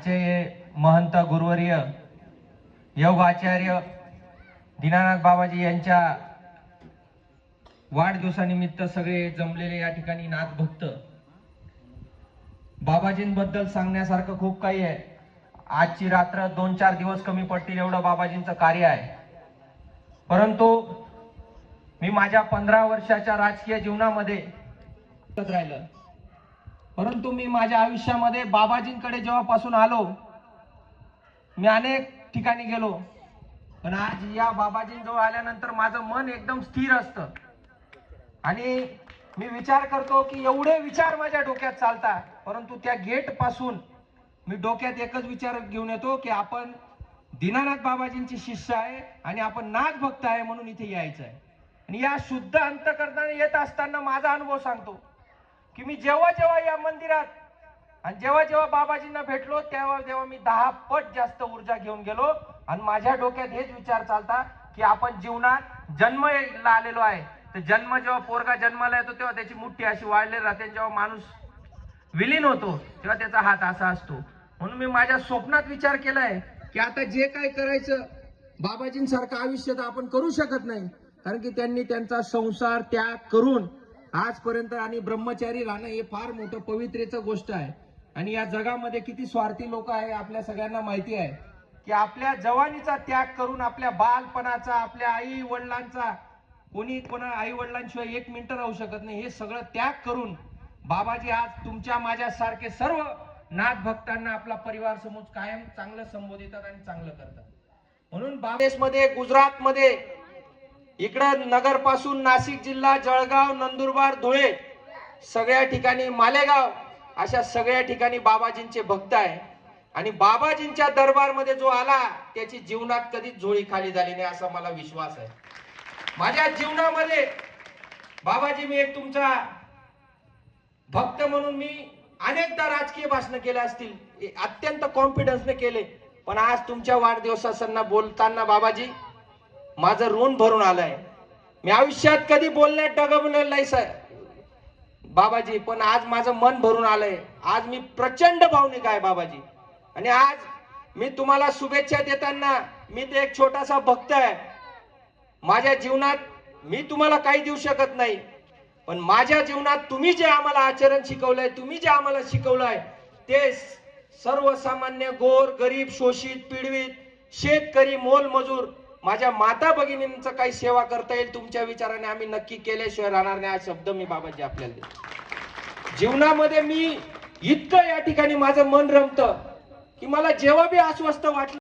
चे महंत गुरुवर्य योग आचार्य दीनानाथ बाबाजी यांच्या वाढदिवसानिमित्त सगळे जमलेले या ठिकाणी नाथ भक्त बाबाजींबद्दल सांगण्यासारखं खूप काही आहे। आजची रात्र 2-4 दिवस कमी पडतील एवढं बाबाजींचं कार्य आहे। परंतु मी माझ्या 15 वर्षाच्या राजकीय जीवनामध्ये राहिलं, परंतु मी माझ्या आयुष्यामध्ये बाबाजींकडे जेव्हापासून आलो, मी अनेक ठिकाणी गेलो, पण आज या बाबाजींजवळ आल्यानंतर माझं मन एकदम स्थिर असतं आणि मी विचार करतो की एवढे विचार माझ्या डोक्यात चालतात, परंतु त्या गेट पासून मी डोक्यात एकच विचार घेऊन येतो की आपण दीनानाथ बाबाजींची शिष्य आहे आणि आपण नाथ भक्त आहे म्हणून इथे यायचं आहे। आणि या शुद्ध अंतःकरणाने येत असताना माझा अनुभव सांगतो की मी जेव्हा जेव्हा या मंदिरात आणि जेव्हा जेव्हा बाबाजींना भेटलो तेव्हा मी 10 पट जास्त ऊर्जा घेऊन गेलो आणि माझ्या डोक्यात हेच विचार चालता की आपण जीवनात जन्माला आलेलो आहे, तर जन्म जेव्हा पोरगा जन्माला येतो तेव्हा त्याची मुठ्ठी अशी वाढलेली राहते, जेव्हा माणूस विलीन होतो तेव्हा त्याचा हात असा असतो। म्हणून मी माझ्या स्वप्नात विचार केलाय की आता जे काय करायचं बाबाजींसारखं आयुष्य तर आपण करू शकत नाही, कारण की त्यांनी त्यांचा संसार त्याग करून आजपर्यंत आणि ब्रह्मचारी राहणं हे फार मोठं पवित्रेचं गोष्ट आहे। आणि या जगामध्ये किती स्वार्थी लोक आहे आपल्या सगळ्यांना माहिती आहे की आपल्या जवानीचा त्याग करून आपल्या बालपणाचा, आपल्या आई वडिलांचा, कोणा आई वडिलांशिवाय 1 मिनिट राहू शकत नाही, हे सगळं त्याग करून बाबाजी आज तुमच्या माझ्यासारखे सर्व नाथ भक्तांना आपला परिवार समोर कायम चांगलं संबोधितात आणि चांगलं करतात। म्हणून बांगलादेशमध्ये, गुजरातमध्ये, इकडं नगर पासून नाशिक जिल्हा, जळगाव, नंदुरबार, धुळे, सगळ्या ठिकाणी मालेगाव, अशा सगळ्या ठिकाणी बाबाजींचे भक्त आहे। आणि बाबाजींच्या दरबारमध्ये जो आला त्याची जीवनात कधीच झोळी खाली झाली नाही असा मला विश्वास आहे। माझ्या जीवनामध्ये बाबाजी, मी एक तुमचा भक्त म्हणून मी अनेकदा राजकीय भाषण केले असतील, अत्यंत कॉन्फिडन्सने केले, पण आज तुमच्या वाढदिवसासंना बोलताना बाबाजी माझं ऋण भरून आलंय। मी आयुष्यात कधी बोलण्यात डगमगलेलं नाही बाबाजी, पण आज माझं मन भरून आलंय। आज मी प्रचंड भावनिक आहे बाबाजी, आणि आज मी तुम्हाला शुभेच्छा देताना मी ते एक छोटासा भक्त आहे। माझ्या जीवनात मी तुम्हाला काही देऊ शकत नाही, पण माझ्या जीवनात तुम्ही जे आम्हाला आचरण शिकवलंय, तुम्ही जे आम्हाला शिकवलंय, ते सर्वसामान्य गोर गरीब, शोषित पीडित, शेतकरी, मोलमजूर, माझ्या माता भगिनींचं काही सेवा करता येईल तुमच्या विचाराने आम्ही नक्की केल्याशिवाय राहणार नाही, हा शब्द मी बाबाजी आपल्याला देतो। जीवनामध्ये मी इतकं या ठिकाणी माझं मन रमतं की मला जेव्हा बी अस्वस्थ वाटलं